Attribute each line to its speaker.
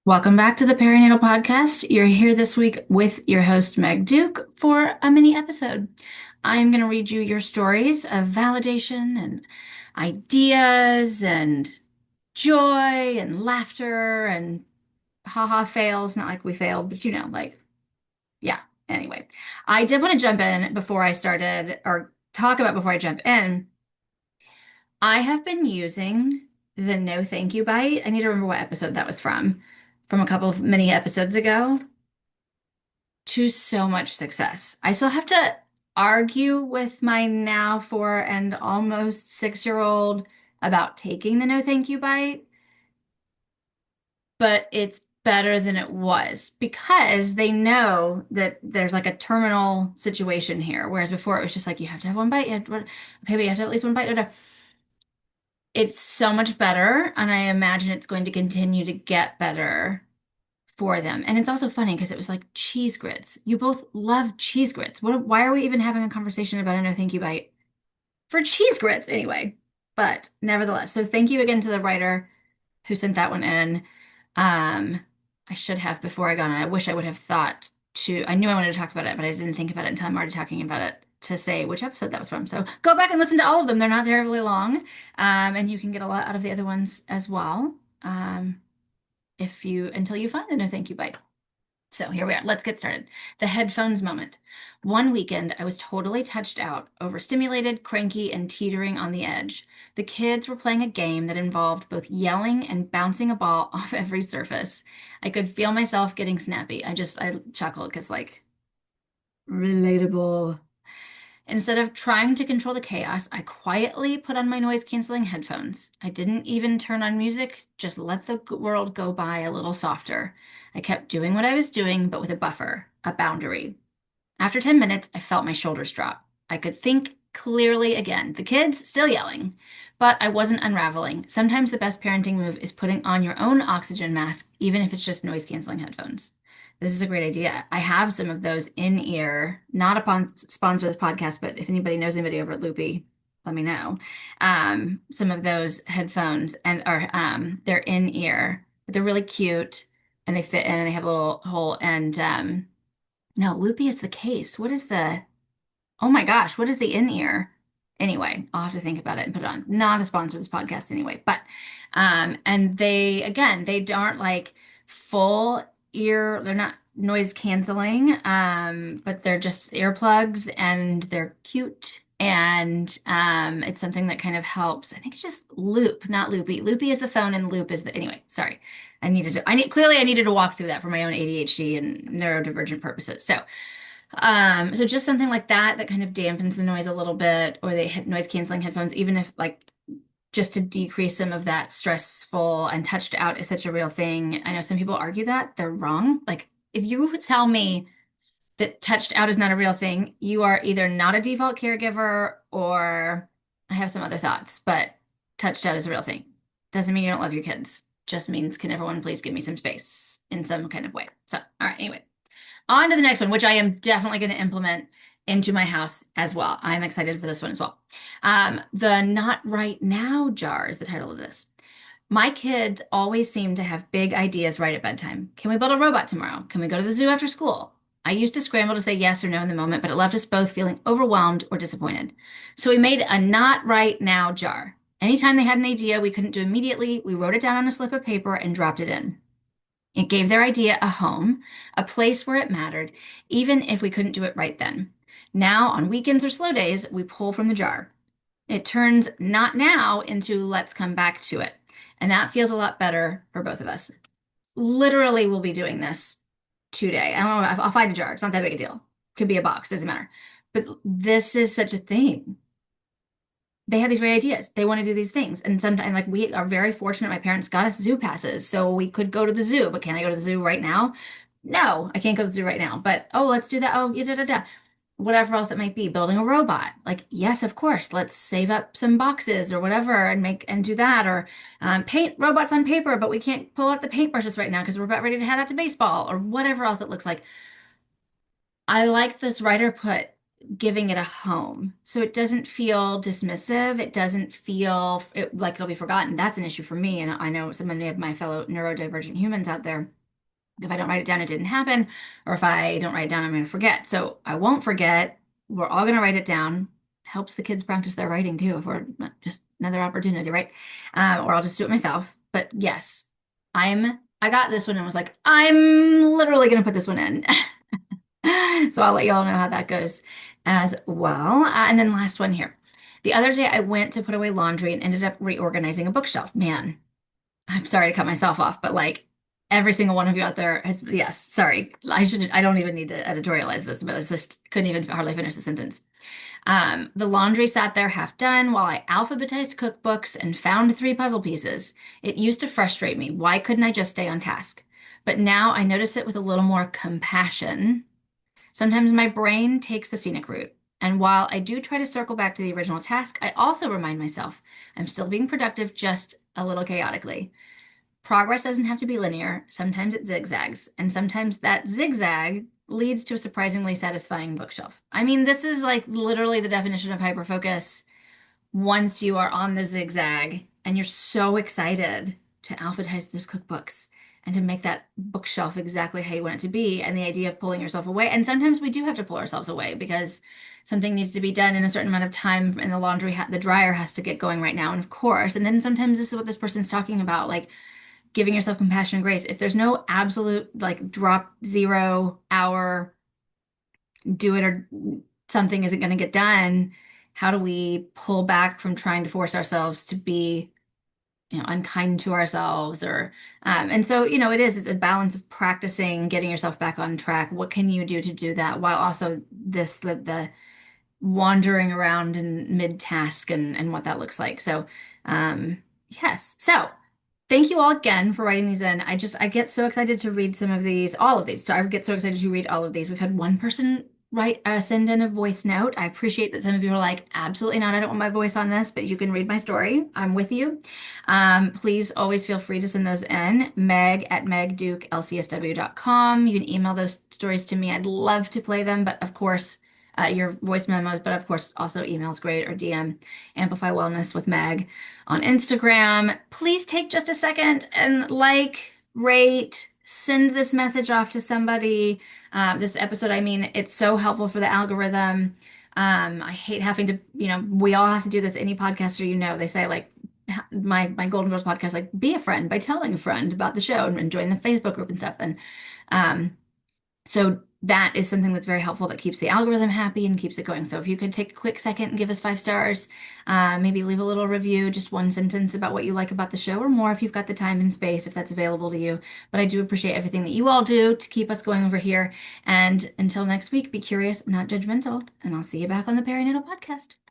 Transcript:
Speaker 1: Welcome back to the Perinatal Podcast. You're here this week with your host, Meg Duke, for a mini episode. I'm going to read you your stories of validation and ideas and joy and laughter and haha fails. Not like we failed, but yeah. Anyway, I did want to jump in before I started or talk about before I jump in. I have been using the no thank you bite. I need to remember what episode that was from a couple of mini episodes ago, to so much success. I still have to argue with my now 4 and almost 6-year-old about taking the no thank you bite, but it's better than it was because they know that there's like a terminal situation here. Whereas before it was just like, you have to have one bite. Okay, but you have to have at least one bite. It's so much better, and I imagine it's going to continue to get better for them. And it's also funny because it was like cheese grits. You both love cheese grits. Why are we even having a conversation about a no thank you bite for cheese grits anyway? But nevertheless, so thank you again to the writer who sent that one in. Um, I should have before I got on. I wish I would have thought to, I knew I wanted to talk about it, but I didn't think about it until I'm already talking about it to say which episode that was from. So go back and listen to all of them. They're not terribly long. And you can get a lot out of the other ones as well. If you until you find the no thank you bite. So here we are. Let's get started. The headphones moment. One weekend, I was totally touched out, overstimulated, cranky, and teetering on the edge. The kids were playing a game that involved both yelling and bouncing a ball off every surface. I could feel myself getting snappy. I chuckled because, like, relatable. Instead of trying to control the chaos, I quietly put on my noise-canceling headphones. I didn't even turn on music, just let the world go by a little softer. I kept doing what I was doing, but with a buffer, a boundary. After 10 minutes, I felt my shoulders drop. I could think clearly again. The kids still yelling, but I wasn't unraveling. Sometimes the best parenting move is putting on your own oxygen mask, even if it's just noise-canceling headphones. This is a great idea. I have some of those in ear, not upon sponsor this podcast, but if anybody knows anybody over at Loopy, let me know. Some of those headphones and are they're in ear, but they're really cute and they fit in and they have a little hole. And no, Loopy is the case. Oh my gosh, what is the in ear? Anyway, I'll have to think about it and put it on. Not a sponsor of this podcast anyway, but and they again, they aren't like full ear, they're not noise canceling, but they're just earplugs and they're cute. And it's something that kind of helps. I think it's just Loop, not Loopy. Loopy is the phone and Loop is the anyway, sorry. I needed to walk through that for my own ADHD and neurodivergent purposes. So just something like that that kind of dampens the noise a little bit, or they hit noise canceling headphones, even if like just to decrease some of that stressful and touched out is such a real thing. I know some people argue that they're wrong. Like if you would tell me that touched out is not a real thing, you are either not a default caregiver or I have some other thoughts, but touched out is a real thing. Doesn't mean you don't love your kids. Just means can everyone please give me some space in some kind of way. So, all right, anyway. On to the next one, which I am definitely going to implement into my house as well. I'm excited for this one as well. The Not Right Now jar is the title of this. My kids always seem to have big ideas right at bedtime. Can we build a robot tomorrow? Can we go to the zoo after school? I used to scramble to say yes or no in the moment, but it left us both feeling overwhelmed or disappointed. So we made a Not Right Now jar. Anytime they had an idea we couldn't do immediately, we wrote it down on a slip of paper and dropped it in. It gave their idea a home, a place where it mattered, even if we couldn't do it right then. Now, on weekends or slow days, we pull from the jar. It turns not now into let's come back to it. And that feels a lot better for both of us. Literally, we'll be doing this today. I don't know. I'll find a jar. It's not that big a deal. Could be a box, doesn't matter. But this is such a thing. They have these great ideas. They want to do these things. And sometimes, like, we are very fortunate. My parents got us zoo passes, so we could go to the zoo. But can I go to the zoo right now? No, I can't go to the zoo right now. But oh, let's do that. Oh, yeah, da, da, da. Whatever else it might be, building a robot. Like, yes, of course. Let's save up some boxes or whatever and make and do that. Or paint robots on paper, but we can't pull out the paintbrushes right now because we're about ready to head out to baseball or whatever else it looks like. I like this writer put. giving it a home. So it doesn't feel dismissive. It doesn't feel like it'll be forgotten. That's an issue for me. And I know so many of my fellow neurodivergent humans out there. If I don't write it down, it didn't happen. Or if I don't write it down, I'm going to forget. So I won't forget. We're all going to write it down. Helps the kids practice their writing too, if we're just another opportunity, right? Or I'll just do it myself. But yes, I got this one and was like, I'm literally going to put this one in. So I'll let you all know how that goes as well. And then last one here. The other day I went to put away laundry and ended up reorganizing a bookshelf. Man, I'm sorry to cut myself off, but like every single one of you out there has, yes, sorry. I don't even need to editorialize this, but I just couldn't even hardly finish the sentence. The laundry sat there half done while I alphabetized cookbooks and found three puzzle pieces. It used to frustrate me. Why couldn't I just stay on task? But now I notice it with a little more compassion. Sometimes my brain takes the scenic route. And while I do try to circle back to the original task, I also remind myself I'm still being productive, just a little chaotically. Progress doesn't have to be linear. Sometimes it zigzags, and sometimes that zigzag leads to a surprisingly satisfying bookshelf. I mean, this is like literally the definition of hyperfocus once you are on the zigzag and you're so excited to alphabetize those cookbooks and to make that bookshelf exactly how you want it to be, and the idea of pulling yourself away. And sometimes we do have to pull ourselves away because something needs to be done in a certain amount of time, and the dryer has to get going right now. And of course, and then sometimes this is what this person's talking about, like giving yourself compassion and grace. If there's no absolute like drop 0 hour, do it or something isn't going to get done, how do we pull back from trying to force ourselves to be, unkind to ourselves or and so, it's a balance of practicing getting yourself back on track. What can you do to do that while also the wandering around in mid-task and what that looks like. So, yes. So, thank you all again for writing these in. I get so excited to read some of these, all of these. So I get so excited to read all of these. We've had one person send in a voice note. I appreciate that some of you are like, absolutely not. I don't want my voice on this, but you can read my story. I'm with you. Please always feel free to send those in. Meg at megdukelcsw.com. You can email those stories to me. I'd love to play them, but of course, your voice memos, but of course, also email's great, or DM Amplify Wellness with Meg on Instagram. Please take just a second and rate, send this message off to somebody. This episode, I mean, it's so helpful for the algorithm. I hate having to, we all have to do this. Any podcaster, they say like my Golden Girls podcast, like be a friend by telling a friend about the show and join the Facebook group and stuff. And so that is something that's very helpful that keeps the algorithm happy and keeps it going. So if you could take a quick second and give us 5 stars, maybe leave a little review, just one sentence about what you like about the show or more if you've got the time and space, if that's available to you. But I do appreciate everything that you all do to keep us going over here. And until next week, be curious, not judgmental, and I'll see you back on the Perinatal Podcast.